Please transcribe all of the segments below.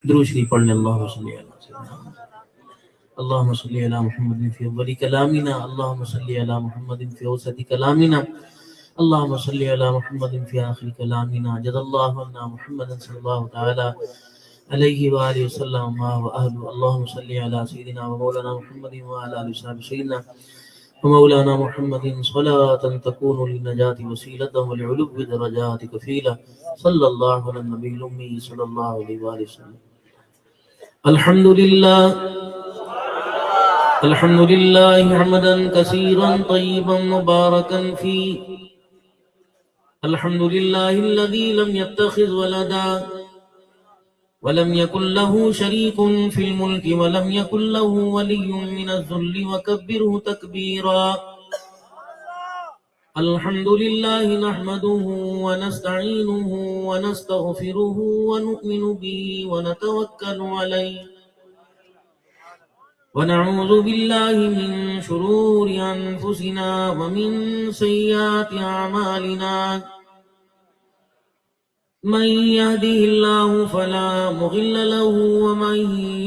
درود شریف پڑھنے اللہم صلی علی سیدنا اللہم صلی علی محمد فی اول کلامنا اللہم صلی علی محمد فی اوسط کلامنا اللہم صلی علی محمد فی آخر کلامنا جزا اللہ عنا محمد صلی اللہ تعالی علیہ وآلہ وسلم وآلہ اللہم صلی علی سیدنا و مولانا محمد وعلی آلہ وصحبہ سیدنا ومولانا محمد صلاة تكون للنجاة وسيلة ولعلو درجات كفيلة صلى الله على النبي الأمي صلى الله عليه وآله وسلم. الحمد لله حمدا كثيرا طيبا مباركا فيه. الحمد لله الذي لم يتخذ ولدا ولم يكن له شريك في الملك ولم يكن له ولي من الذل وكبره تكبيرا. الحمد لله نحمده ونستعينه ونستغفره ونؤمن به ونتوكل عليه ونعوذ بالله من شرور أنفسنا ومن سيئات أعمالنا. من يهده الله فلا مضل له ومن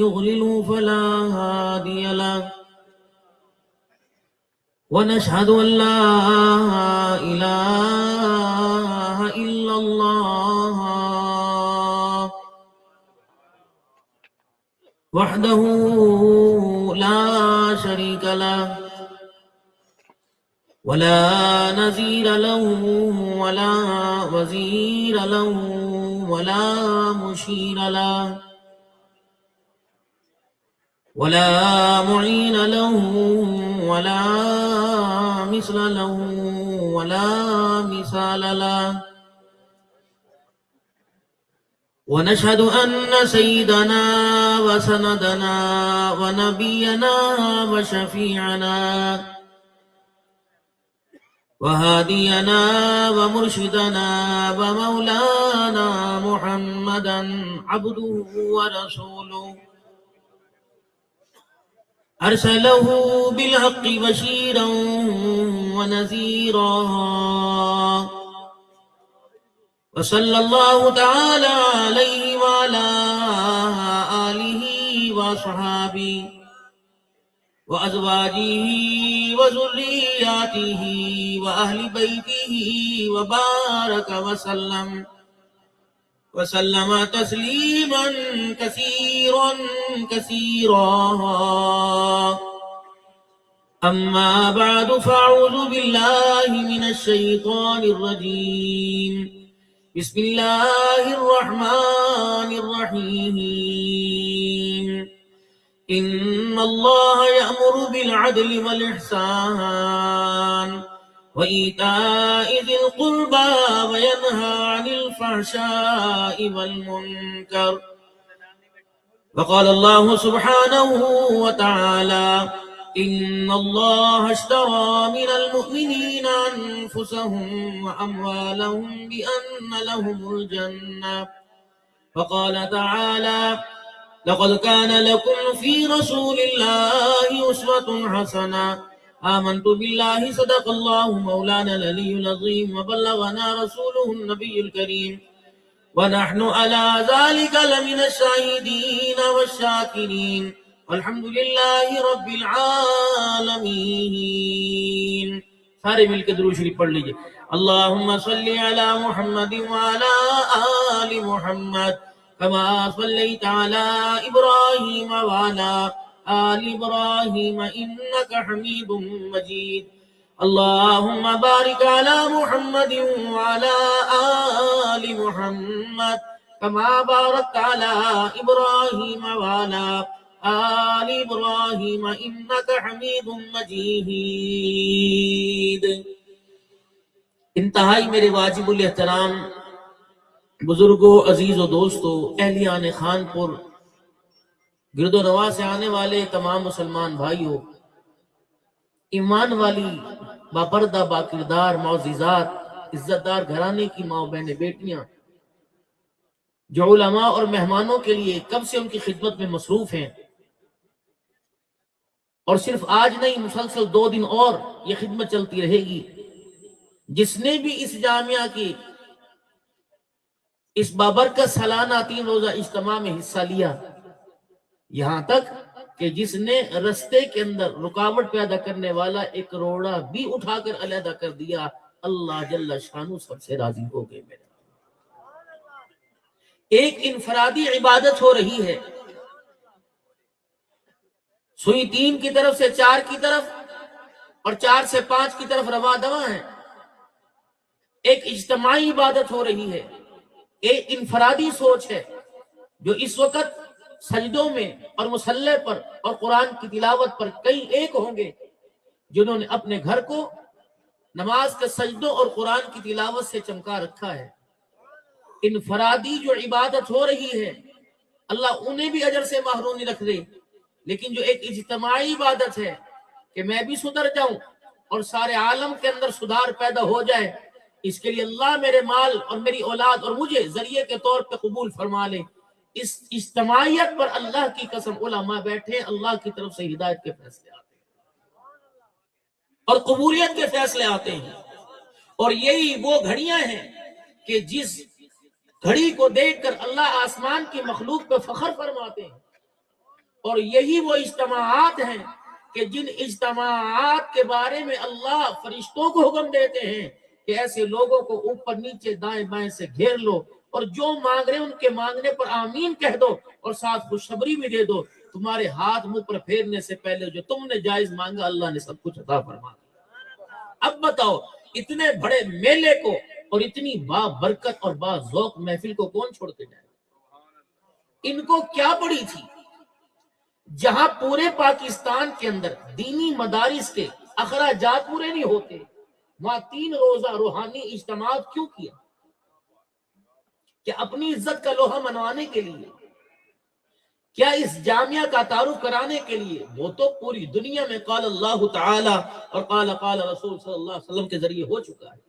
يضلل فلا هادي له. ونشهد أن لا إله إلا الله وحده لا شريك له ولا نظير له ولا وزير له ولا مشير له ولا معين له ولا مثل له ولا مثال له. ونشهد أن سيدنا وسندنا ونبينا وشفيعنا وهادينا ومرشدنا ومولانا محمدا عبده ورسوله أرسله بالحق بشيرا ونذيرا. وصلى الله تعالى عليه وعلى آله وصحابه وأزواجه وذرياته وأهل بيته وبارك وسلم تسليما كثيرا. أما بعد فأعوذ بالله من الشيطان الرجيم. بسم الله الرحمن الرحيم. إن الله يأمر بالعدل والإحسان وإيتاء ذي القربى وينهى عن الفحشاء والمنكر. وقال الله سبحانه وتعالى إن الله اشترى من المؤمنين أنفسهم وأموالهم بأن لهم الجنة. وقال تعالى لقد كان لكم في رسول الله أسوة حسنة. آمنت بالله صدق الله مولانا العلي العظيم وبلغنا رسوله النبي الكريم ونحن على ذلك لمن الشاهدين والشاكرين والحمد لله رب العالمين. سارے مل کے درود شریف پڑھ لیجئے. اللہم صلی علی محمد وعلی آل محمد كما صليت على إبراهيم وعلى آل إبراهيم إنك حميد مجيد. اللهم بارك على محمد وعلى آل محمد كما باركت على إبراهيم وعلى آل إبراهيم إنك حميد مجيد. انتہائی میرے واجب الاحترام بزرگوں، عزیز و دوستوں، اہلیان خان پور، گرد و نواح سے آنے والے تمام مسلمان بھائیوں، ایمان والی باپردہ باکردار معززات عزت دار گھرانے کی ماں بہنیں بیٹیاں جو علماء اور مہمانوں کے لیے کب سے ان کی خدمت میں مصروف ہیں، اور صرف آج نہیں مسلسل 2 دن اور یہ خدمت چلتی رہے گی. جس نے بھی اس جامعہ کی اس بابرکت سالانہ 3 روزہ اجتماع میں حصہ لیا، یہاں تک کہ جس نے رستے کے اندر رکاوٹ پیدا کرنے والا ایک روڑا بھی اٹھا کر علیحدہ کر دیا، اللہ جل شانہ سب سے راضی ہو گئے میرے۔ ایک انفرادی عبادت ہو رہی ہے، سوئی 3 کی طرف سے 4 کی طرف اور 4 سے 5 کی طرف رواں دواں ہے۔ ایک اجتماعی عبادت ہو رہی ہے، ایک انفرادی سوچ ہے جو اس وقت سجدوں میں اور مصلی پر اور قرآن کی تلاوت پر کئی ایک ہوں گے جنہوں نے اپنے گھر کو نماز کے سجدوں اور قرآن کی تلاوت سے چمکا رکھا ہے۔ انفرادی جو عبادت ہو رہی ہے اللہ انہیں بھی اجر سے محروم نہیں رکھ دے، لیکن جو ایک اجتماعی عبادت ہے کہ میں بھی سدھر جاؤں اور سارے عالم کے اندر سدھار پیدا ہو جائے، اس کے لیے اللہ میرے مال اور میری اولاد اور مجھے ذریعے کے طور پہ قبول فرما لے۔ اس اجتماعیت پر اللہ کی قسم علماء بیٹھے اللہ کی طرف سے ہدایت کے فیصلے آتے ہیں اور قبولیت کے فیصلے آتے ہیں، اور یہی وہ گھڑیاں ہیں کہ جس گھڑی کو دیکھ کر اللہ آسمان کی مخلوق پہ فخر فرماتے ہیں، اور یہی وہ اجتماعات ہیں کہ جن اجتماعات کے بارے میں اللہ فرشتوں کو حکم دیتے ہیں کہ ایسے لوگوں کو اوپر نیچے دائیں بائیں سے گھیر لو اور جو مانگ رہے ان کے مانگنے پر آمین کہہ دو اور ساتھ خوشخبری بھی دے دو، تمہارے ہاتھ منہ پر پھیرنے سے پہلے جو تم نے جائز مانگا اللہ نے سب کچھ عطا فرما دیا۔ اب بتاؤ اتنے بڑے میلے کو اور اتنی با برکت اور با ذوق محفل کو کون چھوڑ کے جائے؟ ان کو کیا پڑی تھی؟ جہاں پورے پاکستان کے اندر دینی مدارس کے اخراجات پورے نہیں ہوتے، وہاں 3 روزہ روحانی اجتماعات کیوں کیا؟ کیا اپنی عزت کا لوہا منوانے کے لیے؟ کیا اس جامعہ کا تعارف کرانے کے لیے؟ وہ تو پوری دنیا میں قال اللہ تعالی اور قال رسول صلی اللہ علیہ وسلم کے ذریعے ہو چکا ہے۔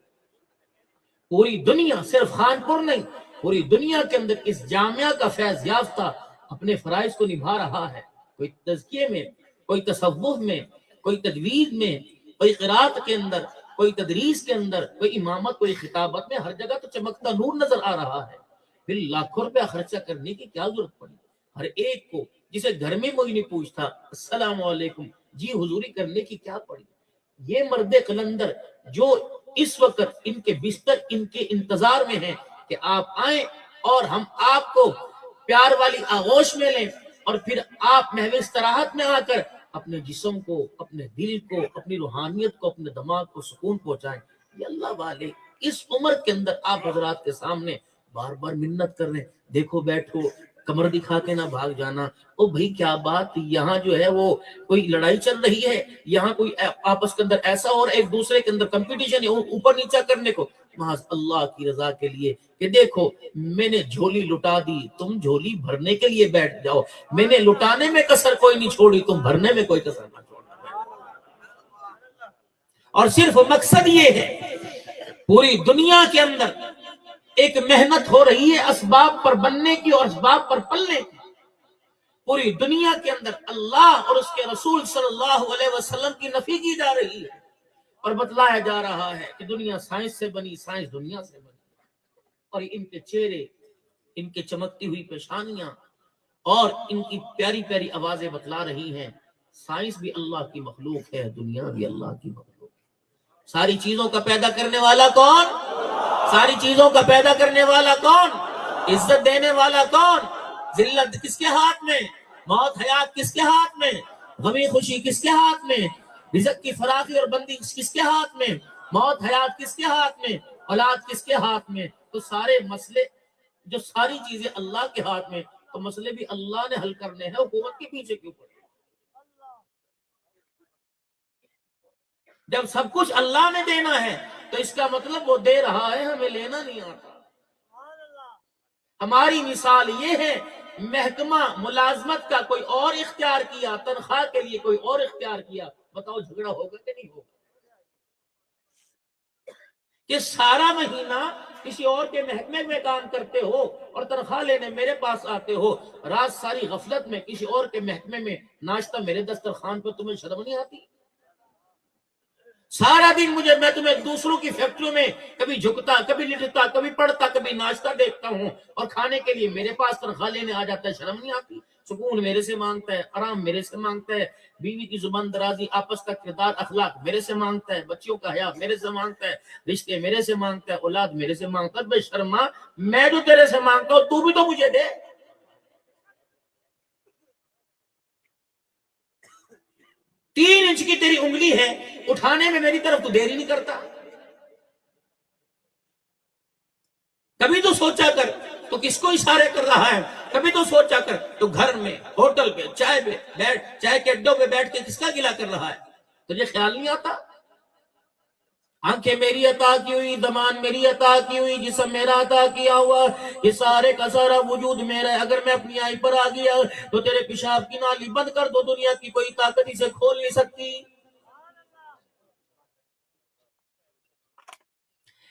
پوری دنیا، صرف خانپور نہیں، پوری دنیا کے اندر اس جامعہ کا فیض یافتہ اپنے فرائض کو نبھا رہا ہے، کوئی تزکیے میں، کوئی تصوف میں، کوئی تجوید میں، کوئی قرات کے اندر، کوئی تدریس کے اندر، کوئی امامت، کوئی خطابت میں، ہر جگہ تو چمکتا نور نظر آ رہا ہے۔ پھر لاکھوں روپیہ خرچہ کرنے کی کیا ضرورت پڑی؟ ہر ایک کو جسے گھر میں کوئی نہیں پوچھتا السلام علیکم جی حضوری کرنے کی کیا پڑی؟ یہ مرد قلندر جو اس وقت ان کے بستر ان کے انتظار میں ہیں کہ آپ آئیں اور ہم آپ کو پیار والی آغوش میں لیں اور پھر آپ محو استراحت میں آ کر اپنے جسم کو، اپنے دل کو، اپنی روحانیت کو، اپنے دماغ کو سکون پہنچائیں۔ یہ اللہ والے اس عمر کے اندر آپ حضرات کے سامنے بار بار منت کر رہے ہیں، دیکھو بیٹھو، کمر دکھا کے نہ بھاگ جانا۔ او بھئی کیا بات، یہاں جو ہے وہ کوئی لڑائی چل رہی ہے، یہاں کوئی آپس کے اندر ایسا اور ایک دوسرے کے اندر کمپٹیشن ہے اوپر نیچا کرنے کو، محض اللہ کی رضا کے لیے کہ دیکھو میں نے جھولی لٹا دی، تم جھولی بھرنے کے لیے بیٹھ جاؤ، میں نے لٹانے میں کسر کوئی نہیں چھوڑی، تم بھرنے میں کوئی کسر نہ چھوڑنا۔ اور صرف مقصد یہ ہے، پوری دنیا کے اندر ایک محنت ہو رہی ہے اسباب پر بننے کی اور اسباب پر پلنے کی۔ پوری دنیا کے اندر اللہ اور اس کے رسول صلی اللہ علیہ وسلم کی نفی کی جا رہی ہے اور بتلایا جا رہا ہے کہ دنیا سائنس سے بنی، سائنس دنیا سے بنی، اور ان کے چہرے، ان کے چمکتی ہوئی پیشانیاں اور ان کی پیاری پیاری آوازیں بتلا رہی ہیں سائنس بھی اللہ کی مخلوق ہے، دنیا بھی اللہ کی مخلوق ہے۔ ساری چیزوں کا پیدا کرنے والا کون؟ ساری چیزوں کا پیدا کرنے والا کون؟ عزت دینے والا کون؟ ذلت کس کے ہاتھ میں؟ موت حیات کس کے ہاتھ میں؟ غمی خوشی کس کے ہاتھ میں؟ رزق کی فراخی اور بندی کس کے ہاتھ میں؟ موت حیات کس کے ہاتھ میں؟ اولاد کس کے ہاتھ میں؟ تو سارے مسئلے، جو ساری چیزیں اللہ کے ہاتھ میں، تو مسئلے بھی اللہ نے حل کرنے ہیں، حکومت کے پیچھے کیوں پڑے؟ جب سب کچھ اللہ نے دینا ہے تو اس کا مطلب وہ دے رہا ہے، ہمیں لینا نہیں آتا۔ ہماری مثال یہ ہے، محکمہ ملازمت کا کوئی اور اختیار کیا، تنخواہ کے لیے کوئی اور اختیار کیا، بتاؤ جھگڑا ہوگا کہ نہیں ہوگا؟ کہ سارا مہینہ کسی اور کے محکمے میں کام کرتے ہو اور تنخواہ لینے میرے پاس آتے ہو، رات ساری غفلت میں کسی اور کے محکمے میں ناشتہ میرے دسترخوان پہ، تمہیں شرم نہیں آتی؟ سارا دن میں تمہیں دوسروں کی فیکٹریوں میں کبھی جھکتا، کبھی لٹتا، کبھی پڑھتا، کبھی ناشتہ دیکھتا ہوں، اور کھانے کے لیے میرے پاس تنخواہ لینے آ جاتا ہے، شرم نہیں آتی؟ سکون میرے سے مانگتا ہے، آرام میرے سے مانگتا ہے، بیوی کی زبان درازی، آپس کا کردار اخلاق میرے سے مانگتا ہے، بچیوں کا حیا میرے سے مانگتا ہے، رشتے میرے سے مانگتا ہے، اولاد میرے سے مانگتا ہے۔ بے شرما، میں جو تیرے سے مانگتا ہوں تو بھی تو مجھے دے۔ 3 انچ کی تیری انگلی ہے، اٹھانے میں میری طرف تو دیری نہیں کرتا۔ کبھی تو سوچا کر تو کس کو اشارے کر رہا ہے، کبھی تو سوچا کر تو گھر میں، ہوٹل پہ، چائے کے اڈوں پہ بیٹھ کے کس کا گلا کر رہا ہے، تجھے خیال نہیں آتا؟ آنکھیں میری عطا کی ہوئی، دمان میری عطا کی ہوئی، جسم میرا عطا کیا ہوا، یہ سارے کا سارا وجود میرا ہے۔ اگر میں اپنی آئی پر آ گیا تو تیرے پیشاب کی نالی بند کر دو، دنیا کی کوئی طاقت اسے کھول نہیں سکتی۔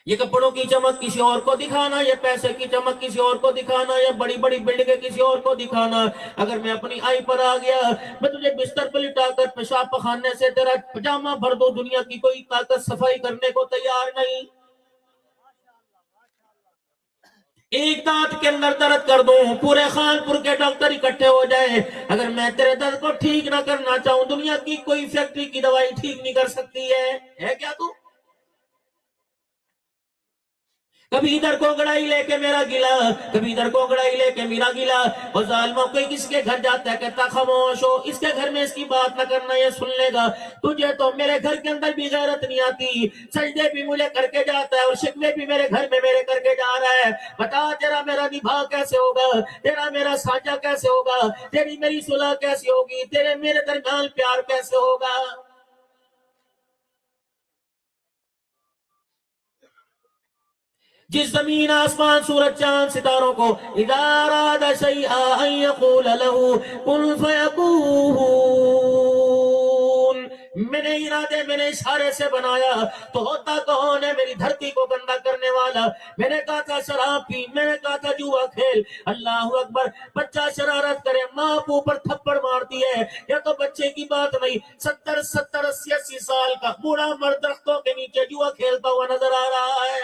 یہ کپڑوں کی چمک کسی اور کو دکھانا، یہ پیسے کی چمک کسی اور کو دکھانا، یا بڑی بڑی بلڈنگیں کسی اور کو دکھانا، اگر میں اپنی آئی پر آ گیا، میں تجھے بستر پر لٹا کر پیشاب پخانے سے تیرا پجامہ بھر دو، دنیا کی کوئی طاقت صفائی کرنے کو تیار نہیں۔ ایک دانت کے اندر درد کر دوں، پورے خانپور کے ڈاکٹر اکٹھے ہو جائے، اگر میں تیرے درد کو ٹھیک نہ کرنا چاہوں، دنیا کی کوئی فیکٹری کی دوائی ٹھیک نہیں کر سکتی ہے کیا تو؟ کبھی ادھر کو گڑائی لے کے میرا گلا، کبھی ادھر کو گڑائی لے کے میرا گلا، اور ظالموں کوئی کس کے گھر جاتا ہے کہتا خاموش ہو، اس کے گھر میں اس کی بات نہ کرنا، یہ سن لے گا۔ تجھے تو میرے گھر کے اندر بھی غیرت نہیں آتی، سجدے بھی مجھے کر کے جاتا ہے، اور شکوے بھی میرے گھر میں میرے کر کے جا رہا ہے۔ بتا تیرا میرا نبھا کیسے ہوگا، تیرا میرا سانجا کیسے ہوگا، تیری میری صلح کیسی ہوگی، تیرے میرے درمیان پیار کیسے ہوگا؟ جس زمین آسمان سورج چاند ستاروں کو اذا اراد شیئا ان یقول له کن فیکون، میں نے ارادے، میں نے اشارے سے بنایا تو ہوتا کون ہے؟ میری دھرتی کو گندا کرنے والا۔ میں نے کہا تھا شراب پی، میں نے کہا تھا جوا کھیل، اللہ اکبر، بچہ شرارت کرے، ماں کو اوپر تھپڑ مارتی ہے، یا تو بچے کی بات نہیں، 70 80 80 سال کا بوڑھا مرد درختوں کے نیچے جوا کھیلتا ہوا نظر آ رہا ہے۔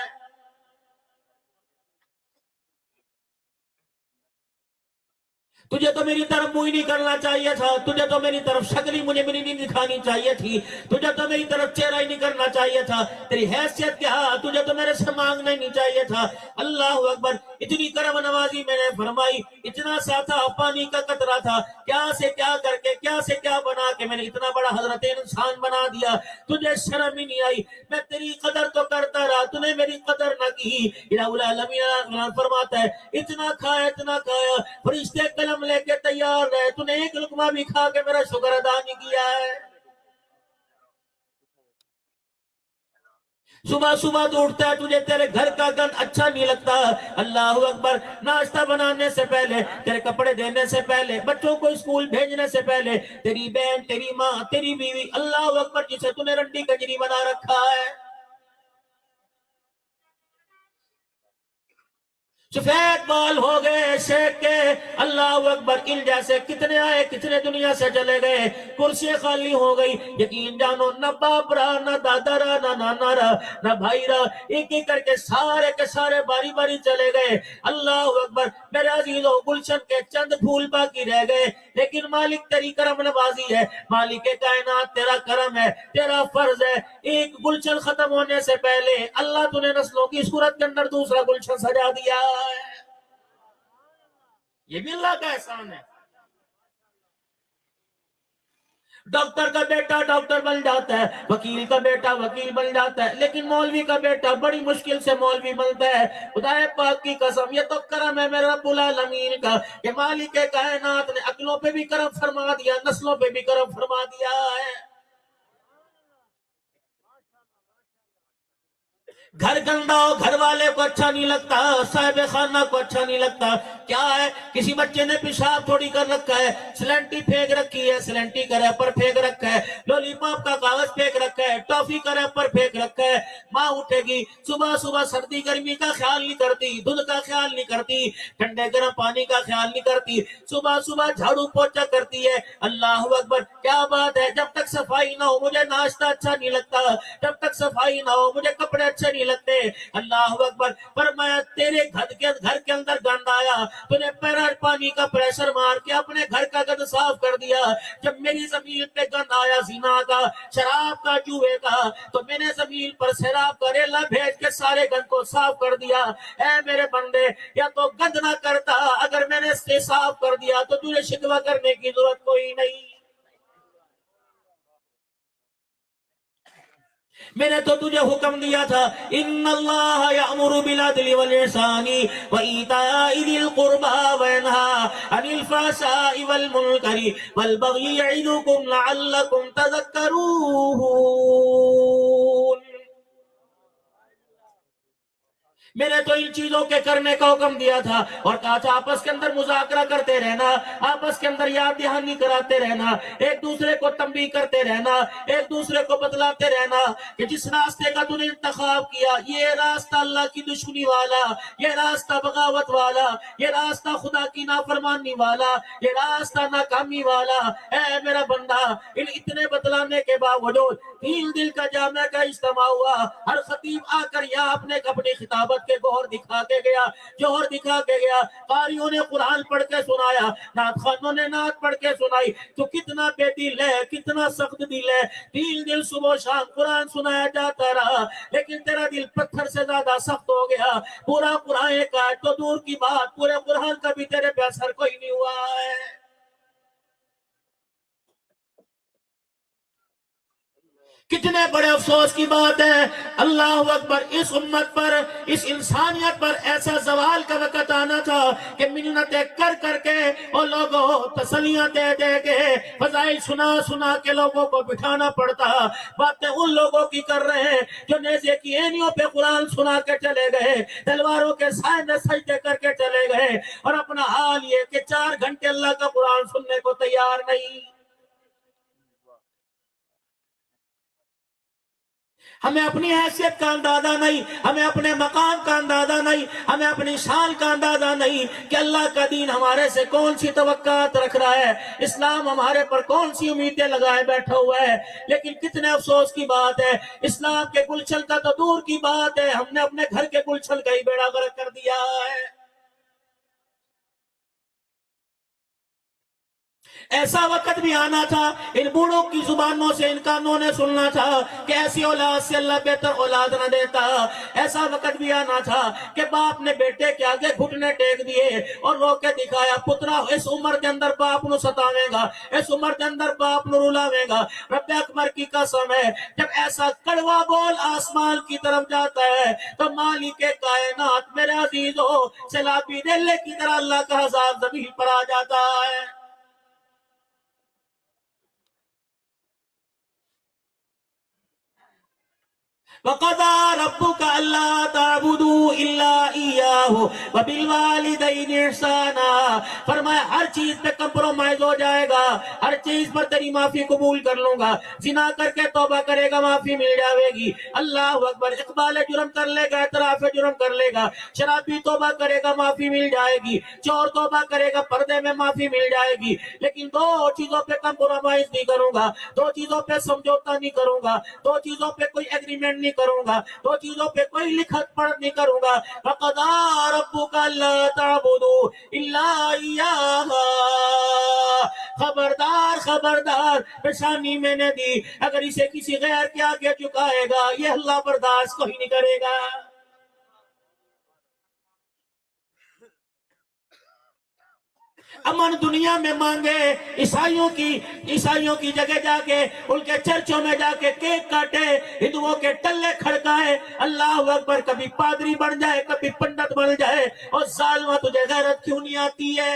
تجھے تو میری طرف منہ نہیں کرنا چاہیے تھا، تجھے تو میری طرف شکل ہی مجھے میری نہیں دکھانی چاہیے تھی، تجھے تو میری طرف چہرہ ہی نہیں کرنا چاہیے تھا، تیری حیثیت کیا، تجھے تو میرے سے مانگنا ہی نہیں چاہیے تھا۔ اللہ اکبر، اتنی کرم نوازی میں نے فرمائی، اتنا سا تھا پانی کا قطرہ تھا، کیا سے کیا کر کے، کیا سے کیا بنا کے میں نے اتنا بڑا حضرت انسان بنا دیا، تجھے شرم ہی نہیں آئی؟ میں تیری قدر تو کرتا رہا، تو نے میری قدر نہ کی۔ الہ العالمین فرماتا ہے اتنا کھایا، اتنا کھایا، فرشتے قلم لے کے تیار رہے، تو نے ایک لقمہ بھی کھا کے میرا شکر ادا نہیں کیا ہے۔ صبح صبح تو اٹھتا ہے، تجھے تیرے گھر کا گند اچھا نہیں لگتا، اللہ اکبر، ناشتہ بنانے سے پہلے، تیرے کپڑے دینے سے پہلے، بچوں کو اسکول بھیجنے سے پہلے، تیری بہن، تیری ماں، تیری بیوی، اللہ اکبر، جسے تو نے رنڈی کجری بنا رکھا ہے، سفید بال ہو گئے شیخ کے، اللہ اکبر، ان جیسے کتنے آئے، کتنے دنیا سے چلے گئے، کرسی خالی ہو گئی، یقین جانو، نہ باپ رہا، نہ دادا رہا، نہ نانا رہا، نہ بھائی رہا، ایک ایک کر کے سارے کے سارے باری باری چلے گئے۔ اللہ اکبر، میرے عزیزوں، گلشن کے چند پھول باقی رہ گئے، لیکن مالک تیری کرم نوازی ہے، مالک کائنات تیرا کرم ہے، تیرا فرض ہے، ایک گلشن ختم ہونے سے پہلے اللہ تو نے نسلوں کی صورت کے اندر دوسرا گلشن سجا دیا ہے۔ یہ بھی اللہ کا احسان ہے۔ ڈاکٹر کا بیٹا ڈاکٹر بن جاتا ہے، وکیل کا بیٹا وکیل بن جاتا ہے، لیکن مولوی کا بیٹا بڑی مشکل سے مولوی بنتا ہے۔ خدا پاک کی قسم، یہ تو کرم ہے میرے رب العالمین کا کہ مالک کائنات نے عقلوں پہ بھی کرم فرما دیا، نسلوں پہ بھی کرم فرما دیا ہے۔ گھر گندا ہو گھر والے کو اچھا نہیں لگتا، صاحب خانہ کو اچھا نہیں لگتا. کیا ہے؟ کسی بچے نے پیشاب تھوڑی کر رکھا ہے، سلنٹی پھینک رکھی ہے، سلنٹی کا ریپر پھینک رکھا ہے، لولی پاپ کا کاغذ پھینک رکھا ہے، ٹافی کا ریپر پھینک رکھا ہے. ماں اٹھے گی صبح صبح سردی گرمی کا خیال نہیں کرتی، دھند کا خیال نہیں کرتی، ٹھنڈے گرم پانی کا خیال نہیں کرتی، صبح صبح جھاڑو پوچھا کرتی ہے. اللہ اکبر، کیا بات ہے! جب تک صفائی نہ ہو مجھے ناشتہ اچھا نہیں لگتا، جب تک صفائی نہ ہو مجھے کپڑے اچھے نہیں لگتے. اللہ اکبر. فرمایا تیرے گھر کے اندر گند آیا، تو نے پانی کا پریشر مار کے اپنے گھر کا گند صاف کر دیا. جب میری زمین پہ گند آیا زنا کا، شراب کا، جوئے کا، تو میں نے زمین پر سیراب کا ریلا بھیج کے سارے گند کو صاف کر دیا. اے میرے بندے، یا تو گند نہ کرتا، اگر میں نے اسے صاف کر دیا تو تجھے شکوہ کرنے کی ضرورت کوئی نہیں. میں نے تو تجھے حکم دیا تھا، ان اللہ یأمر بالعدل والإحسان وإیتاء ذی القربى وینہی عن الفحشاء والمنکر والبغی یعظکم لعلکم تذکرون. میں نے تو ان چیزوں کے کرنے کا حکم دیا تھا اور کہا تھا آپس کے اندر مذاکرہ کرتے رہنا، آپس کے اندر یاد دہانی کراتے رہنا، ایک دوسرے کو تنبیہ کرتے رہنا، ایک دوسرے کو بتلاتے رہنا کہ جس راستے کا تو نے انتخاب کیا یہ راستہ اللہ کی دشمنی والا، یہ راستہ بغاوت والا، یہ راستہ خدا کی نافرمانی والا، یہ راستہ ناکامی والا. اے میرا بندہ، ان اتنے بتلانے کے باوجود تین دل کا جامعہ کا اجتماع ہوا، ہر خطیب آ کر یا اپنے اپنی خطابت کے گوہر دکھا کے گیا، جوہر دکھا کے گیا. قاریوں نے قرآن پڑھ کے سنایا، نعت خوانوں نے نعت پڑھ کے سنائی. تو کتنا بے دل ہے، کتنا سخت دل ہے. تین دل صبح و شام قرآن سنایا جاتا رہا، لیکن تیرا دل پتھر سے زیادہ سخت ہو گیا. پورا قرآن کا تو دور کی بات، پورے قرآن کا بھی تیرے پہ اثر کوئی نہیں ہوا ہے. کتنے بڑے افسوس کی بات ہے. اللہ اکبر، اس امت پر، اس انسانیت پر ایسا زوال کا وقت آنا تھا کہ منتیں کر کر کے اور لوگوں تسلیاں دے دے کے فضائل سنا سنا کے لوگوں کو بٹھانا پڑتا. باتیں ان لوگوں کی کر رہے ہیں جو نیزے کی اینیوں پہ قرآن سنا کے چلے گئے، تلواروں کے سائے میں سجدے کر کے چلے گئے، اور اپنا حال یہ کہ 4 گھنٹے اللہ کا قرآن سننے کو تیار نہیں. ہمیں اپنی حیثیت کا اندازہ نہیں، ہمیں اپنے مقام کا اندازہ نہیں، ہمیں اپنی شان کا اندازہ نہیں کہ اللہ کا دین ہمارے سے کون سی توقعات رکھ رہا ہے، اسلام ہمارے پر کون سی امیدیں لگائے بیٹھا ہوا ہے. لیکن کتنے افسوس کی بات ہے، اسلام کے گلشن کا تو دور کی بات ہے، ہم نے اپنے گھر کے گلشن کا ہی بیڑا غرق کر دیا ہے. ایسا وقت بھی آنا تھا، ان بوڑھوں کی زبانوں سے ان کانوں نے سننا تھا کہ ایسی اولاد سے اللہ بہتر اولاد نہ دیتا. ایسا وقت بھی آنا تھا کہ باپ نے بیٹے کے آگے گھٹنے ٹیک دیے اور رو کے دکھایا، پترا اس عمر کے اندر باپ نو ستاوے گا، اس عمر کے اندر باپ نو رلاوے گا. رب اکبر کی قسم ہے، جب ایسا کڑوا بول آسمان کی طرف جاتا ہے تو مالک کائنات میرے عزیزو سیلابی ریلے کی طرح اللہ کا عذاب زمین پر آ جاتا ہے. وَقَضَى رَبُّكَ أَلَّا تَعْبُدُوا إِلَّا إِيَّاهُ وَبِالْوَالِدَيْنِ إِحْسَانًا. فرمایا ہر چیز پہ کمپرومائز ہو جائے گا، ہر چیز پر تیری معافی قبول کر لوں گا. زنا کر کے توبہ کرے گا معافی مل جائے گی. اللہ اکبر. اقبال جرم کر لے گا، اعتراف جرم کر لے گا. شرابی توبہ کرے گا معافی مل جائے گی. چور توبہ کرے گا پردے میں معافی مل جائے گی. لیکن 2 چیزوں پہ کمپرومائز نہیں کروں گا، 2 چیزوں پہ سمجھوتا نہیں کروں گا، 2 چیزوں پہ کوئی ایگریمنٹ نہیں کروں گا، 2 چیزوں پہ کوئی لکھت پڑھ نہیں کروں گا. وَقَضَىٰ رَبُّكَ أَلَّا تَعْبُدُوا إِلَّا إِيَّاهُ. خبردار خبردار، پیشانی میں نے دی، اگر اسے کسی غیر کے آگے چکائے گا یہ اللہ برداشت کوئی نہیں کرے گا. امن دنیا میں مانگے، عیسائیوں کی جگہ جا کے، ان کے چرچوں میں جا کے کیک کاٹے، ہندوؤں کے ٹلے کھڑکائے. اللہ اکبر. کبھی پادری بن جائے، کبھی پنڈت بن جائے. اور ظالمہ تجھے غیرت کیوں نہیں آتی ہے؟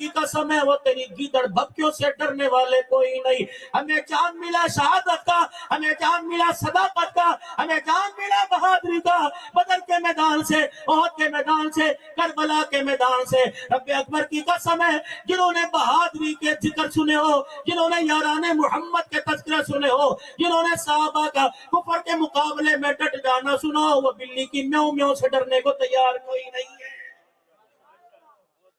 کی قسم ہے وہ تیری گیدڑ بھپکیوں سے ڈرنے والے کوئی نہیں. ہمیں جان ملا شہادت کا, ہمیں جان ملا صداقت کا, ہمیں جان ملا بہادری کا, بدر کے میدان سے, احد کے میدان سے, کربلا کے میدان سے. رب اکبر کی قسم ہے جنہوں نے بہادری کے ذکر سنے ہو, جنہوں نے یاران محمد کے تذکرے سنے ہو, جنہوں نے صحابہ کا کفر کے مقابلے میں ڈٹ جانا سنا ہو, وہ بلی کی میوں میوں سے ڈرنے کو تیار کوئی نہیں ہے.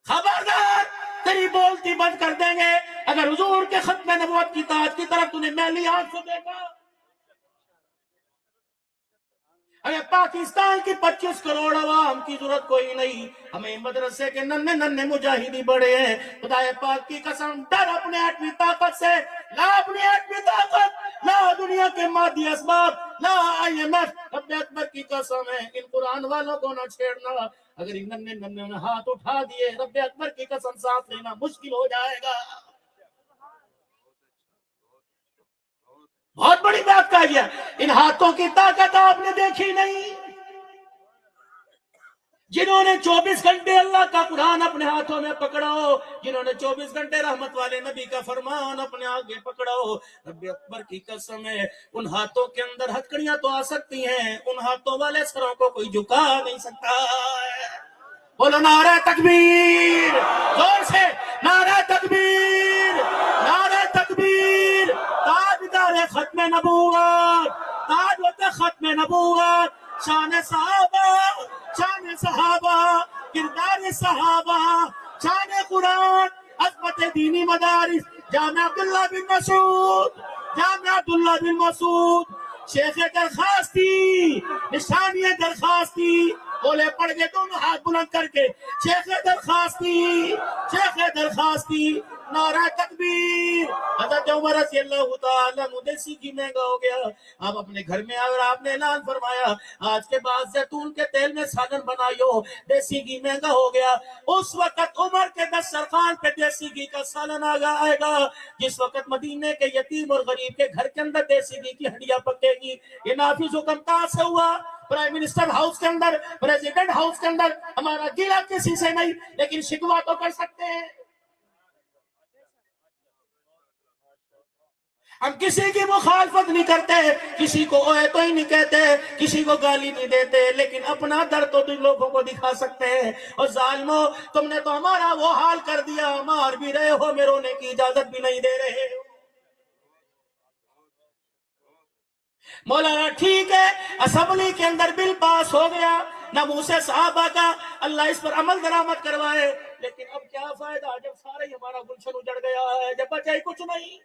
خبردار, تیری بولتی بند کر دیں گے اگر حضور کے ختم نبوت کی تاج کی طرف تُو نے میلی آنکھ سے دیکھا. اگر پاکستان کی 25 کروڑ عوام کی ضرورت کوئی نہیں, ہمیں مدرسے کے ننھے ننھے مجاہدی بڑے ہیں. خدا پاک کی قسم, ڈر اپنے ایٹمی طاقت سے, لا اپنی ایٹمی طاقت, لا دنیا کے مادی اسباب, لا IMF. رب اکبر کی قسم ہے ان قرآن والوں کو نہ چھیڑنا. اگر ان ننھے ننھے نے ہاتھ اٹھا دیے, رب اکبر کی قسم سانس لینا مشکل ہو جائے گا. بہت بڑی بات کہا گیا, ان ہاتھوں کی طاقت آپ نے دیکھی نہیں. جنہوں نے 24 گھنٹے اللہ کا قرآن اپنے ہاتھوں میں پکڑا ہو, جنہوں نے 24 گھنٹے رحمت والے نبی کا فرمان اپنے آگے پکڑا ہو, رب اکبر کی قسم ہے ان ہاتھوں کے اندر ہتکڑیاں تو آ سکتی ہیں, ان ہاتھوں والے سروں کو کوئی جھکا نہیں سکتا. بولو نعرہ تکبیر, زور سے نعرہ تکبیر, نعرہ تکبیر. تاجدار ختم نبوت, تاج ختم نبوت, شان صحابہ, شان صحابہ, کردار صحابہ, شان قرآن, عظمت دینی مدارس, جامعہ عبداللہ بن مسعود, جامعہ عبداللہ بن مسعود. شیخ درخواستی, نشانی درخواستی, بولے پڑھ گئے دونوں ہاتھ بلند کر کے, شیخ درخواستی, شیخ درخواستی. نعرہ تکبیر. حضرت عمر رضی اللہ تعالیٰ عنہ دیسی گھی مہنگا ہو گیا, آپ اپنے گھر میں آئے اور آپ نے اعلان فرمایا آج کے بعد زیتون کے تیل میں سالن بنائیو, دیسی گھی مہنگا ہو گیا. اس وقت عمر کے دسترخوان پہ دیسی گھی کا سالن آئے گا جس وقت مدینے کے یتیم اور غریب کے گھر کے اندر دیسی گھی کی ہڈیاں پکے گی. یہ نافذ حکم کہاں سے ہوا؟ پرائم منسٹر ہاؤس کے اندر, پریزیڈنٹ ہاؤس کے اندر. ہمارا گلہ کسی سے نہیں, لیکن شکوہ تو کر سکتے ہیں. ہم کسی کی مخالفت نہیں کرتے, کسی کو اوے تو ہی نہیں کہتے, کسی کو گالی نہیں دیتے, لیکن اپنا درد تو تم لوگوں کو دکھا سکتے ہیں. اور ظالموں, تم نے تو ہمارا وہ حال کر دیا, مار بھی رہے ہو, میں رونے کی اجازت بھی نہیں دے رہے ہو. مولانا ٹھیک ہے, اسمبلی کے اندر بل پاس ہو گیا, ناموس صحابہ کا, اللہ اس پر عمل درآمد کروائے, لیکن اب کیا فائدہ جب سارے ہی ہمارا گلشن اجڑ گیا ہے, جب بچا ہی کچھ نہیں.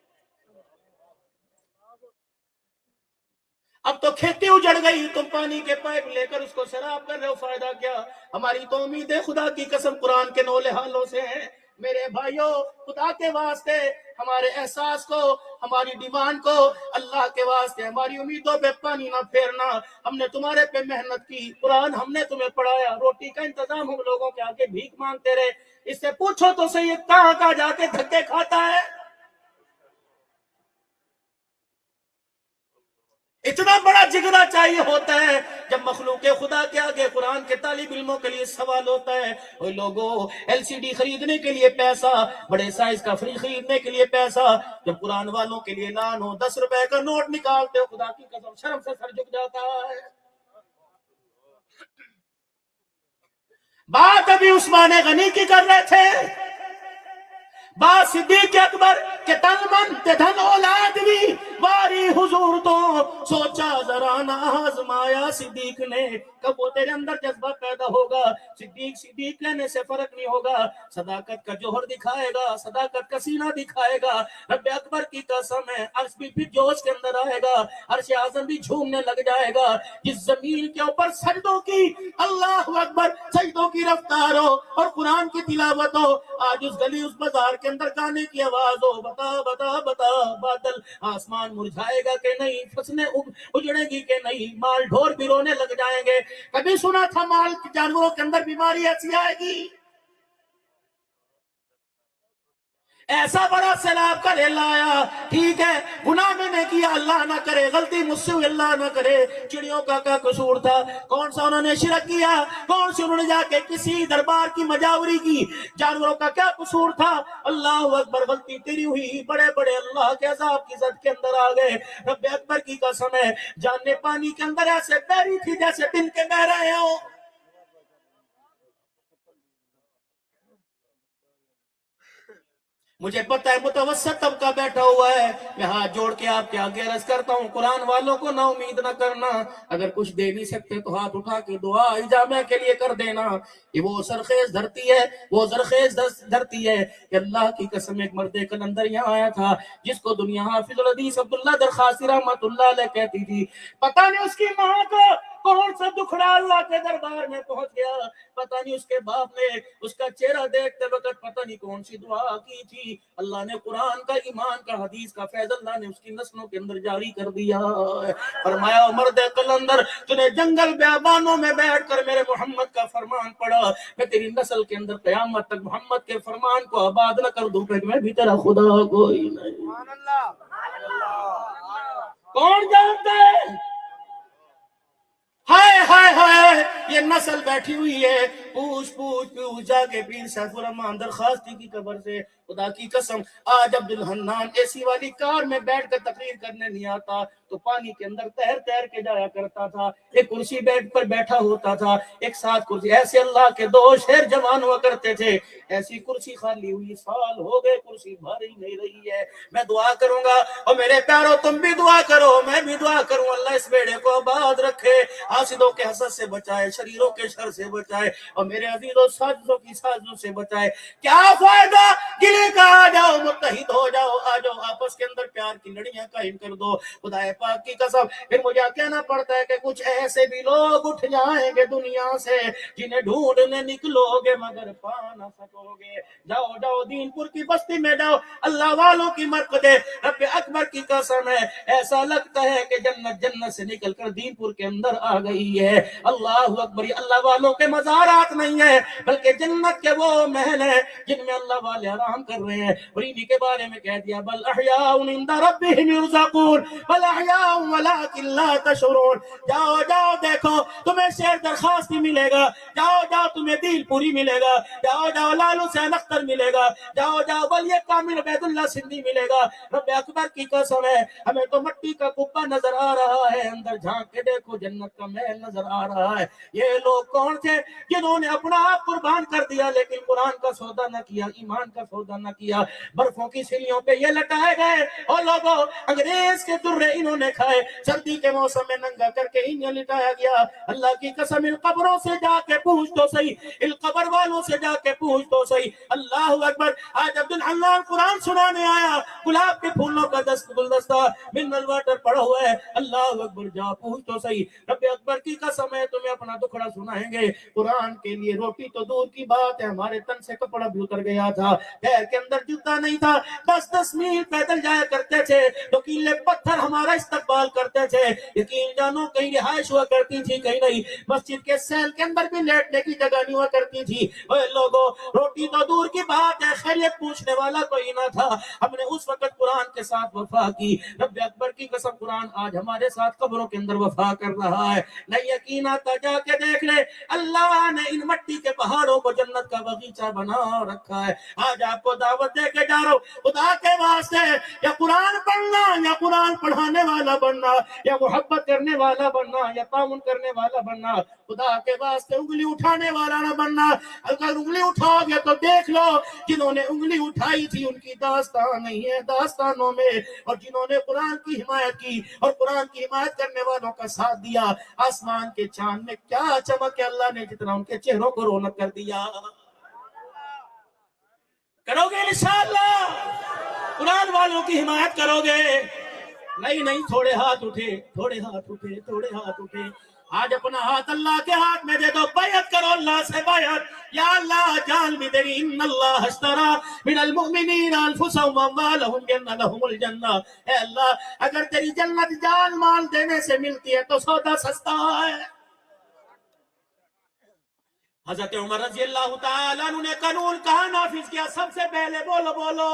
اب تو کھیتی اجڑ گئی, تم پانی کے پائپ لے کر اس کو سیراب کر رہے ہو, فائدہ کیا؟ ہماری تو امید ہے خدا کی قسم قرآن کے نولے حالوں سے ہے. میرے بھائیوں, خدا کے واسطے ہمارے احساس کو, ہماری ڈیمانڈ کو, اللہ کے واسطے ہماری امیدوں پہ پانی نہ پھیرنا. ہم نے تمہارے پہ محنت کی, قرآن ہم نے تمہیں پڑھایا, روٹی کا انتظام ہم لوگوں کے آگے بھیک مانگتے رہے. اس سے پوچھو تو صحیح کہاں کہاں جا کے دھکے کھاتا ہے. اتنا بڑا جگرا چاہیے ہوتا ہے جب مخلوق خدا کے آگے قرآن کے طالب علموں کے لیے سوال ہوتا ہے. اور لوگوں, LCD خریدنے کے لیے پیسہ, بڑے سائز کا فریج خریدنے کے لیے پیسہ, جب قرآن والوں کے لیے اعلان ہو 10 روپے کا نوٹ نکالتے ہو, خدا کی قسم شرم سے سر جھک جاتا ہے. بات ابھی عثمان غنی کی کر رہے تھے, بات صدیق اکبر کے تن من تے دھن اولاد بھی واری حضور تو سوچا ذرا نہ آزمایا صدیق نے, کب وہ تیرے اندر جذبہ پیدا ہوگا. صدیق لینے سے فرق نہیں ہوگا, صداقت کا جوہر دکھائے گا, صداقت کا سینہ دکھائے گا. رب اکبر کی قسم ہے, عرش بھی پھر جوش کے اندر آئے گا, عرش اعظم بھی جھومنے لگ جائے گا. جس زمین کے اوپر سجدوں کی, اللہ اکبر, سجدوں کی رفتار ہو اور قرآن کی تلاوت ہو, آج اس گلی اس بازار کے اندر گانے کی آواز ہو, بتا بتا بتا بادل آسمان مرجھائے گا کہ نہیں, فصلیں اجڑے گی کہ نہیں, مال ڈھور بھی رونے لگ جائیں گے. کبھی سنا تھا مال جانوروں کے اندر بیماری ایسی آئے گی؟ ایسا بڑا سیلاب کا ریلا آیا، ٹھیک ہے گناہ میں نے کیا اللہ نہ کرے، غلطی مجھ سے ہوئی اللہ نہ کرے، چڑیوں کا کیا قصور تھا، کون سا انہوں نے شرک کیا، کون سے انہوں نے جا کے کسی دربار کی مجاوری کی، جانوروں کا کیا قصور تھا، اللہ اکبر غلطی تیری ہوئی، بڑے بڑے اللہ کے عذاب کی زد کے اندر آ گئے۔ رب اکبر کی قسم ہے جان نے پانی کے اندر ایسے بہ رہی تھی جیسے دن کے بہ رہے ہوں۔ مجھے پتہ ہے متوسط طبقہ بیٹھا ہوا ہے، میں ہاتھ جوڑ کے آپ کے آگے عرض کرتا ہوں قرآن والوں کو نا امید نہ کرنا، اگر کچھ دے نہیں سکتے تو ہاتھ اٹھا کے دعا اجابہ کے لیے کر دینا۔ یہ وہ سرخیز دھرتی ہے، وہ زرخیز دھرتی ہے کہ اللہ کی قسم ایک مرد قلندر یہاں آیا تھا جس کو دنیا حافظ الحدیث عبداللہ درخاصی رحمت اللہ علیہ کہتی تھی، پتہ نہیں اس کی ماں کو کون سا دکھڑا اللہ کے دربار میں پہنچ گیا، پتہ نہیں اس کے باپ نے اس کا چہرہ دیکھتے وقت پتہ نہیں کون سی دعا کی تھی، اللہ نے قرآن کا ایمان کا حدیث کا فیض اللہ نے اس کی نسلوں کے اندر جاری کر دیا۔ فرمایا مرد قلندر تُنے جنگل بیابانوں میں بیٹھ کر میرے محمد کا فرمان پڑھا، میں تیری نسل کے اندر قیامت تک محمد کے فرمان کو آباد نہ کر دوں پھر میں بھی تیرا خدا کوئی نہیں۔ کون جانتا ہے؟ ہائے ہائے ہائے یہ نسل بیٹھی ہوئی ہے، پوچھ جا کے پیر سیف الرحمان درخواستی کی قبر سے، خدا کی قسم آج عبدالحنان اے سی والی کار میں بیٹھ کر تقریر کرنے نہیں آتا تو پانی کے اندر تیر کے جایا کرتا تھا، ایک کرسی بیٹھ پر بیٹھا ہوتا تھا، ایک ساتھ کرسی، ایسے اللہ کے دو شیر جوان ہوا کرتے تھے، ایسی کرسی خالی ہوئی سال ہو گئے کرسی بھاری نہیں رہی ہے۔ میں دعا کروں گا اور میرے پیاروں تم بھی دعا کرو، میں بھی دعا کروں اللہ اس بیڑے کو آباد رکھے، حاسدوں کے حسد سے بچائے، شریروں کے شر سے بچائے، اور میرے عزیزوں سازشوں کی سازشوں سے بچائے۔ کیا فائدہ گلے کا، آ جاؤ متحد ہو جاؤ، آ جاؤ آپس کے اندر پیار کی لڑیاں قائم کر دو، خدا پاک کی قسم۔ پھر مجھے کہنا پڑتا ہے کہ کچھ ایسے بھی لوگ اٹھ جائیں گے دنیا سے جنہیں ڈھونڈنے نکلو گے مگر پا نہ سکو گے۔ جاؤ جاؤ دین پور کی بستی میں جاؤ، اللہ والوں کی مرکز رب اکبر کی قسم ہے ایسا لگتا ہے کہ جنت سے نکل کر دین پور کے اندر آ گئی ہے۔ اللہ اکبر، اللہ والوں کے مزارات نہیں ہے بلکہ جنت کے وہ محل ہیں جن میں اللہ والے آرام کر رہے ہیں، اور انہی کے بارے میں کہہ دیا بل احیاء عند ربهم يرزقون بل احیاء ولکن لا تشعرون۔ جاؤ جاؤ دیکھو تمہیں شیر درخواستی ملے گا، جاؤ جاؤ تمہیں دل پوری ملے گا، جاؤ جاؤ لالو حسین اختر ملے گا، جاؤ جاؤ ولی کامل عبید اللہ سندھی ملے گا۔ رب اکبر کی قسم ہے ہمیں تو مٹی کا کبا نظر آ رہا ہے، اندر جھانک کے دیکھو جنت کا محل نظر آ رہا ہے۔ یہ لوگ کون تھے جنہوں نے اپنا آپ قربان کر دیا لیکن قرآن کا سودا نہ کیا، ایمان کا سودا نہ کیا، برفوں کی سیڑھیوں پہ یہ لٹائے گئے اور لوگوں انگریز کے درے انہوں نے کھائے، سردی کے موسم میں ننگا کر کے انہیں لٹایا گیا۔ اللہ کی قسم ان قبروں سے جا کے پوچھ تو صحیح، ان قبر والوں سے جا کے پوچھ تو صحیح۔ اللہ اکبر، آج عبدالحنان قرآن سنانے آیا، گلاب کے پھولوں کا گلدستہ منرل واٹر پڑا ہوا ہے، اللہ اکبر جا پوچھ تو صحیح۔ رب اکبر کی قسم ہے تمہیں اپنا دکھڑا سنائیں گے، قرآن کے لیے روٹی تو دور کی بات ہے، ہمارے تن سے کپڑا بھی اتر گیا تھا، پیر کے اندر جوتا نہیں تھا، 10 میل پیدل جایا کرتے تھے تو کیلے پتھر ہمارا استقبال کرتے تھے، یقین جانو کہیں رہائش ہوا کرتی تھی کہیں نہیں، مسجد کے سیل کے اندر بھی لیٹنے کی جگہ نہیں ہوا کرتی تھی۔ اے لوگوں روٹی تو دور کی بات ہے، خیریت پوچھنے والا کوئی نہ تھا، ہم نے اس وقت قرآن کے ساتھ وفا کی۔ رب اکبر کی قسم قرآن آج ہمارے ساتھ قبروں کے اندر وفا کر رہا ہے، نہیں یقین آتا جا کے دیکھ لے، اللہ نے ان مٹی کے پہاڑوں کو جنت کا باغیچہ بنا رکھا ہے۔ آج آپ کو دعوت دے کے جا رہا ہوں، خدا کے واسطے یا قرآن پڑھنا یا قرآن پڑھانے والا بننا یا محبت کرنے والا بننا یا تعاون کرنے والا بننا، خدا کے واسطے انگلی اٹھانے والا نہ بننا۔ اگر انگلی اٹھاؤ گے تو دیکھ لو جنہوں نے انگلی اٹھائی تھی ان کی داستان نہیں ہے داستانوں میں، اور جنہوں نے قرآن کی حمایت کی اور قرآن کی حمایت کرنے والوں کا ساتھ دیا، آسمان کے چاند میں کیا چمک ہے اللہ نے جتنا ان کے چہروں کو رونق کر دیا۔ کرو گے انشاءاللہ قرآن والوں کی حمایت کرو گے؟ نہیں تھوڑے ہاتھ اٹھے، تھوڑے ہاتھ اٹھے، تھوڑے ہاتھ اٹھے، آج اپنا ہاتھ اللہ کے ہاتھ میں دے دو، بیعت کرو اللہ سے، بیعت یا اللہ جان بھی تیری، ان اللہ اشترى من المؤمنین انفسهم واموالهم بان لهم الجنہ، اے اللہ اگر تیری جنت جان مال دینے سے ملتی ہے تو سودا سستا ہے۔ حضرت عمر رضی اللہ تعالیٰ عنہ نے قانون کہاں نافذ کیا؟ سب سے پہلے بولو بولو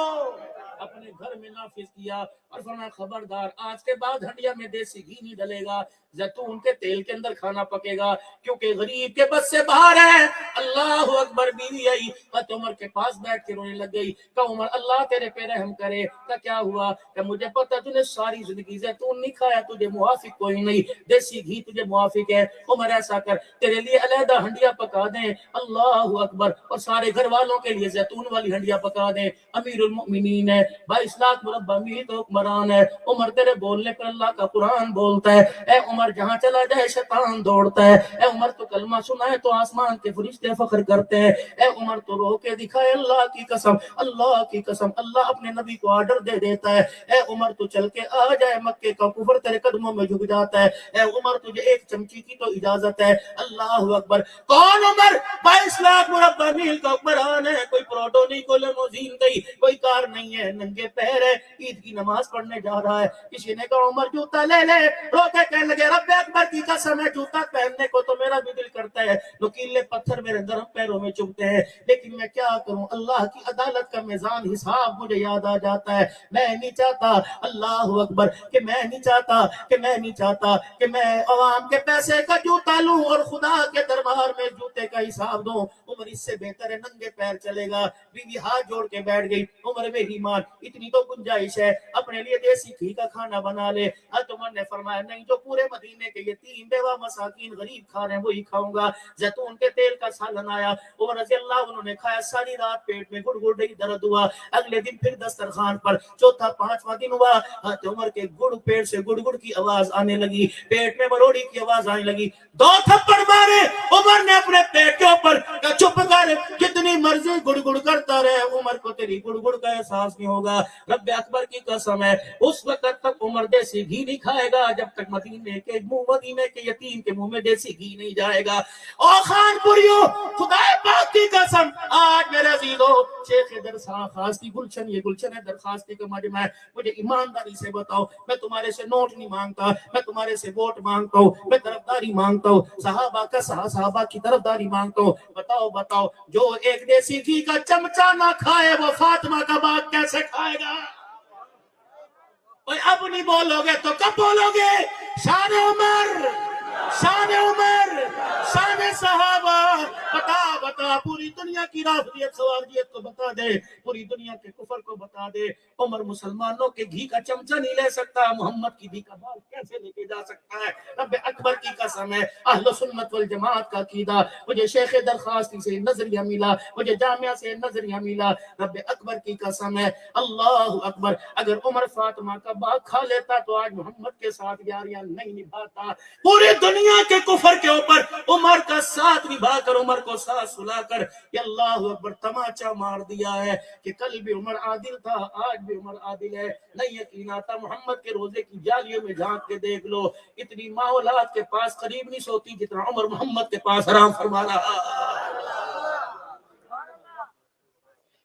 اپنے گھر میں نافذ کیا اور فرمایا خبردار آج کے بعد ہنڈیا میں دیسی گھی نہیں ڈلے گا، زیتون کے تیل کے اندر کھانا پکے گا، کیونکہ غریب کے بس سے باہر ہے۔ اللہ اکبر، بیوی آئی حضرت عمر کے پاس بیٹھ کے رونے لگ گئی کہ عمر اللہ تیرے پہ رحم کرے۔ کہ کیا ہوا؟ کہ مجھے پتا تو نے ساری زندگی زیتون نہیں کھایا، تجھے موافق کوئی نہیں، دیسی گھی تجھے موافق ہے۔ عمر ایسا کر تیرے لیے علیحدہ ہنڈیا پکا دیں، اللہ اکبر، اور سارے گھر والوں کے لیے زیتون والی ہنڈیا پکا دیں۔ امیر المؤمنین ہے، 22 لاکھ مربع میل کا حکمران ہے۔ عمر تیرے بولنے پر اللہ کا قرآن بولتا ہے، اے عمر جہاں چلا جائے شیطان دوڑتا ہے، اے عمر تو کلمہ سنائے تو آسمان کے فرشتے فخر کرتے ہیں، اے عمر تو رو کے دکھائے اللہ کی قسم، اللہ کی قسم، اللہ اپنے نبی کو آرڈر دے دیتا ہے، اے عمر تو چل کے آ جائے مکے کا کفر تیرے قدموں میں جھک جاتا ہے، اے عمر تجھے ایک چمچی کی تو اجازت ہے۔ اللہ اکبر، کون عمر؟ 22 لاکھ مربع میل کا حکمران ہے، کوئی پروٹو نہیں، کوئی لیموزین نہیں، کوئی کار نہیں ہے، ننگے پیر ہے، عید کی نماز پڑھنے جا رہا ہے۔ کسی نے کہا عمر جوتا لے لے، رو کے کہنے لگے رب اکبر کی قسم ہے جوتا پہننے کو تو میرا بھی دل کرتا ہے، نکیلے پتھر میرے نرم پیروں میں چبھتے ہیں، لیکن میں کیا کروں، اللہ کی عدالت کا میزان حساب مجھے یاد آ جاتا ہے، میں نہیں چاہتا، اللہ اکبر، کہ میں نہیں چاہتا کہ میں عوام کے پیسے کا جوتا لوں اور خدا کے دربار میں جوتے کا حساب دوں۔ عمر اس سے بہتر ہے ننگے پیر چلے گا۔ بیوی ہاتھ جوڑ کے بیٹھ گئی، عمر میری مان اتنی تو گنجائش ہے، اپنے لیے دیسی گھی کا کھانا بنا لے۔ حضرت عمر نے فرمایا نہیں، جو پورے مدینے کے یتیم بیوہ مساکین غریب کھا رہے ہیں وہی کھاؤں گا۔ زیتون کے تیل کا سالن آیا، عمر رضی اللہ عنہ نے کھایا، ساری رات پیٹ میں گڑ گڑ درد ہوا۔ اگلے دن پھر دسترخوان پر، چوتھا پانچواں دن ہوا، حضرت عمر کے گڑ پیٹ سے گڑ گڑ کی آواز آنے لگی، پیٹ میں مروڑی کی آواز آنے لگی، 2 تھپڑ مارے عمر نے اپنے پیٹ کے اوپر، کہ چپ کر، جتنی مرضی گڑ گڑ کرتا رہے، عمر کو تیری گڑ گڑ کا احساس نہیں ہوگا۔ رب اکبر کی قسم ہے اس وقت تک عمر دیسی گھی نہیں کھائے گا جب تک مدینے کے یتیم کے منہ میں دیسی گھی نہیں جائے گا۔ اور خان پوریوں، خدا پاک کی قسم، آج میرے عزیزو شیخ درخواست کی گلشن، یہ گلشن ہے درخواستی کا مجمع ہے، مجھے ایمانداری سے بتاؤ، میں تمہارے سے نوٹ نہیں مانگتا، میں تمہارے سے ووٹ مانگتا ہوں، میں طرفداری مانگتا ہوں، صحابہ کی طرفداری مانگتا ہوں، بتاؤ جو ایک دیسی گھی کا چمچہ نہ کھائے وہ فاطمہ کا باغ کیسے کھائے گا؟ اب نہیں بولو گے تو کب بولو گے؟ شان عمر، شان عمر، شان صحابہ، بتا پوری دنیا کی رافضیت خواریت کو بتا دے، پوری دنیا کے کفر کو بتا دے، عمر مسلمانوں کے گھی کا چمچہ نہیں لے سکتا، محمد کی گھی کا بال کیسے لے کے جا سکتا ہے؟ رب اکبر کی قسم ہے، اہل سنت والجماعت کا عقیدہ، مجھے شیخ درخواستی سے نظریہ ملا، مجھے جامعہ سے نظریہ ملا، رب اکبر کی قسم ہے، اللہ اکبر، اگر عمر فاطمہ کا باغ کھا لیتا تو آج محمد کے ساتھ یاریاں نہیں نبھاتا، پوری دنیا کے کفر کے اوپر عمر کا ساتھ نبھا کر، عمر کو ساتھ سلا کر، یہ اللہ اکبر تماچا مار دیا ہے کہ کل بھی عمر عادل تھا، آج بھی عمر عادل ہے۔ نہیں یقین آتا محمد کے روزے کی جالیوں میں جھانک کے دیکھ لو، اتنی ماں اولاد کے پاس قریب نہیں سوتی جتنا عمر محمد کے پاس حرام فرما رہا۔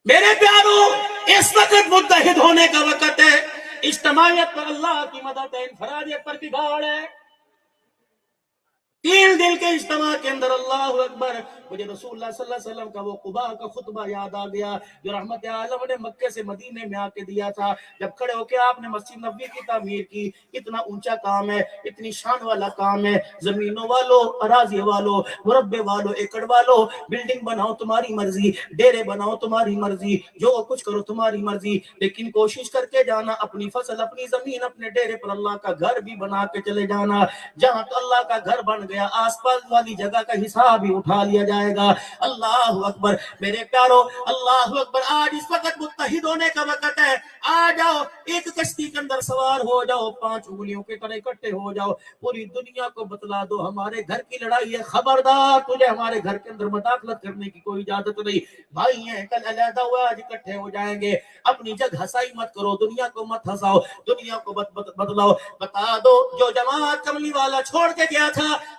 میرے پیاروں، اس وقت متحد ہونے کا وقت ہے، اجتماعیت پر اللہ کی مدد ہے، انفرادیت پر بگاڑ ہے۔ 3 دن کے اجتماع کے اندر اللہ اکبر، مجھے رسول اللہ صلی اللہ علیہ وسلم کا وہ قباء کا خطبہ یاد آ گیا جو رحمت عالم نے مکے سے مدینے میں آ کے دیا تھا، جب کھڑے ہو کے آپ نے مسجد نبوی کی تعمیر کی۔ اتنا اونچا کام ہے، اتنی شان والا کام ہے، زمینوں والو، اراضی والو، مربع والو، ایکڑ والو، بلڈنگ بناؤ تمہاری مرضی، ڈیرے بناؤ تمہاری مرضی، جو کچھ کرو تمہاری مرضی، لیکن کوشش کر کے جانا اپنی فصل، اپنی زمین، اپنے ڈیرے پر اللہ کا گھر بھی بنا کے چلے جانا۔ جہاں تو اللہ کا گھر بن گیا، آس پاس والی جگہ کا حساب بھی اٹھا لیا جائے گا۔ اللہ اکبر، میرے پیارو، اللہ اکبر، آج اس وقت متحد ہونے کا وقت ہے۔ آ جاؤ، ایک کشتی کے اندر سوار ہو جاؤ، 5 انگلیوں کے طرح اکٹھے ہو جاؤ، پوری دنیا کو بتلا دو ہمارے گھر کی لڑائی ہے، خبردار تجھے ہمارے گھر کے اندر مداخلت کرنے کی کوئی اجازت نہیں۔ بھائی ہیں کل علیحدہ ہوا، آج اکٹھے ہو جائیں گے، اپنی جگ ہسائی مت کرو، دنیا کو مت ہساؤ، دنیا کو بدلاؤ۔ بتا دو جو جماعت کملی والا چھوڑ کے گیا تھا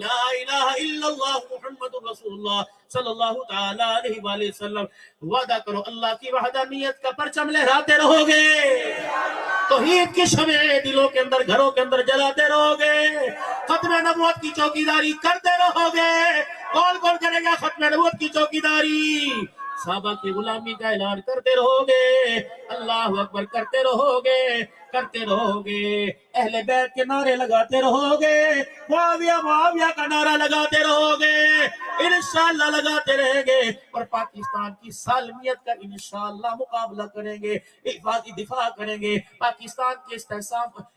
لا الہ الا اللہ محمد رسول اللہ صلی اللہ تعالی علیہ وآلہ وسلم. وعدہ کرو اللہ کی وحدانیت کا پرچم لہراتے رہو گے، توحید کی شمع دلوں کے اندر گھروں کے اندر جلاتے رہو گے، ختم نبوت کی چوکیداری کرتے رہو گے. کون کون کرے گا ختم نبوت کی چوکیداری؟ صحابہ کی غلامی کا اعلان کرتے رہو گے، اللہ اکبر کرتے رہو گے، کرتے رہو گے، اہل بیت کے نعرے لگاتے رہو گے، معاویہ معاویہ کا نعرہ لگاتے رہو گے، انشاءاللہ لگاتے رہیں گے، اور پاکستان کی سالمیت کا انشاءاللہ مقابلہ کریں گے، حفاظی دفاع کریں گے، پاکستان کے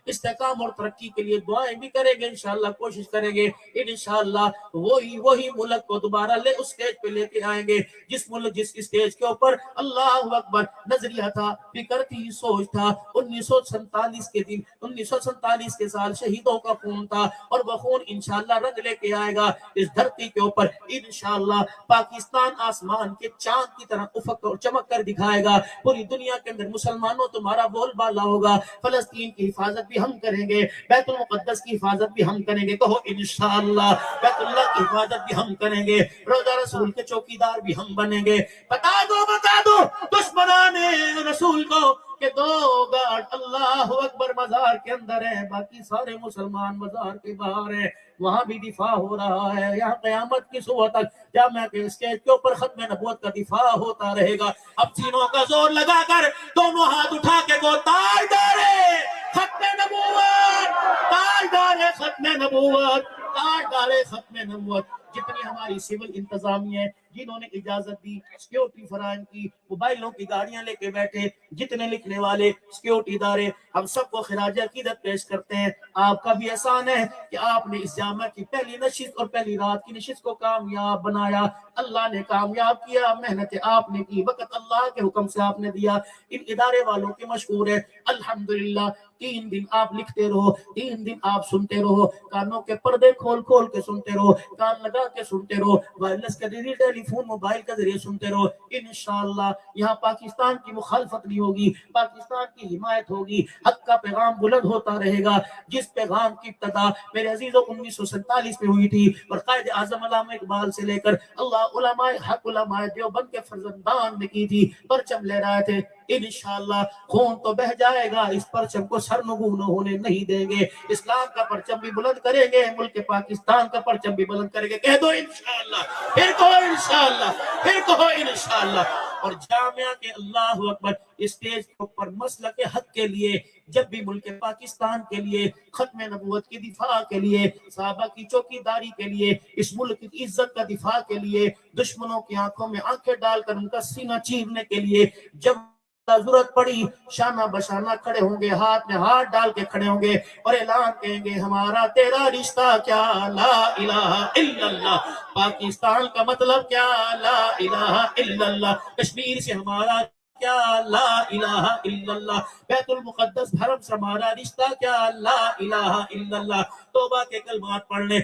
استحکام اور ترقی کے لیے دعائیں بھی کریں گے، انشاءاللہ کوشش کریں گے، انشاءاللہ وہی ملک کو دوبارہ اس سٹیج پہ لے کے آئیں گے جس ملک جس سٹیج کے اوپر اللہ اکبر نظریہ تھا، فکر تھی، سوچ تھا. 1947 کے دن 1947 کے سال شہیدوں کا خون تھا، اور وہ خون انشاءاللہ رنگ لے کے آئے گا اس دھرتی کے اوپر. انشاءاللہ پاکستان آسمان کے چاند کی طرح افق اور چمک کر دکھائے گا. پوری دنیا کے اندر مسلمانوں تمہارا بول بالا ہوگا. فلسطین کی حفاظت بھی ہم کریں گے، بیت المقدس کی حفاظت بھی ہم کریں گے، کہو انشاءاللہ. بیت اللہ کی حفاظت بھی ہم کریں گے، روزہ رسول کے چوکیدار بھی ہم بنیں گے. بتا دو دشمنان رسول کو کہ 2 گارڈ اللہ اکبر مزار کے اندر ہیں، باقی سارے مسلمان مزار کے باہر ہیں، وہاں بھی دفاع ہو رہا ہے. یہاں قیامت کی صبح تک جامعہ کے اسٹیج کے اوپر ختم نبوت کا دفاع ہوتا رہے گا. اب سینوں کا زور لگا کر دونوں ہاتھ اٹھا کے کو تاجدار ختم نبوت، تاجدار ختم نبوت، تاجدار ختم نبوت. جتنی ہماری سول انتظامیہ ہے جنہوں نے اجازت دی، سیکیورٹی فراہم کی، موبائلوں کی گاڑیاں لے کے بیٹھے، جتنے لکھنے والے سیکیورٹی ادارے، ہم سب کو خراج عقیدت پیش کرتے ہیں. آپ کا بھی احسان ہے کہ آپ نے اس جامعہ کی پہلی نشست اور پہلی رات کی نشست کو کامیاب بنایا. اللہ نے کامیاب کیا، محنت آپ نے کی، وقت اللہ کے حکم سے آپ نے دیا. ان ادارے والوں کے مشکور ہے الحمدللہ. 3 دن آپ لکھتے رہو، 3 دن آپ سنتے رہو، کانوں کے پردے کھول کھول کے سنتے رہو، کان لگا کے سنتے رہو، وائرلیس کے ذریعے ٹیلی فون موبائل کے ذریعے سنتے رہو. انشاءاللہ یہاں پاکستان کی مخالفت نہیں ہوگی، پاکستان کی حمایت ہوگی، حق کا پیغام بلند ہوتا رہے گا. جس پیغام کی ابتدا میرے عزیزوں 1947 میں ہوئی تھی، اور قائد اعظم علامہ اقبال سے لے کر اللہ علماء حق علماء دیوبند کے فرزندان نے کی تھی، پرچم لہرائے تھے. انشاءاللہ خون تو بہ جائے گا، اس پرچم کو سرنگوں ہونے نہیں دیں گے. اسلام کا پرچم بھی بلند کریں گے، ملک پاکستان کا پرچم بھی بلند کریں گے. کہہ دو انشاءاللہ، پھر کہو انشاءاللہ، پھر کہو انشاءاللہ. اور جامعہ کے اللہ اکبر اسٹیج کے اوپر مسلک حق کے لیے، جب بھی ملک پاکستان کے لیے، ختم نبوت کی دفاع کے لیے، صحابہ کی چوکیداری کے لیے، اس ملک کی عزت کا دفاع کے لیے، دشمنوں کی آنکھوں میں آنکھیں ڈال کر ان کا سینہ چیرنے کے لیے، جب ضرورت پڑی شانہ بشانہ کھڑے ہوں گے، ہاتھ میں ہاتھ ڈال کے کھڑے ہوں گے، اور اعلان کہیں گے ہمارا تیرا رشتہ کیا، لا الہ الا اللہ. پاکستان کا مطلب کیا، لا الہ الا اللہ. کشمیر سے ہمارا کیا، لا الہ الا اللہ. بیت المقدس حرم سے ہمارا رشتہ کیا، لا الہ الا اللہ. توبہ کے کلمات پڑھنے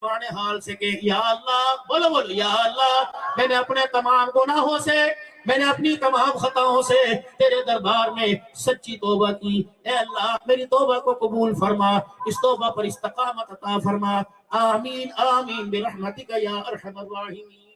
پرانے حال سے کہ یا اللہ، بولو یا اللہ، میں نے اپنے تمام گناہوں سے، میں نے اپنی تمام خطاؤں سے تیرے دربار میں سچی توبہ کی. اے اللہ میری توبہ کو قبول فرما، اس توبہ پر استقامت عطا فرما. آمین آمین برحمتک یا ارحم الراحمین.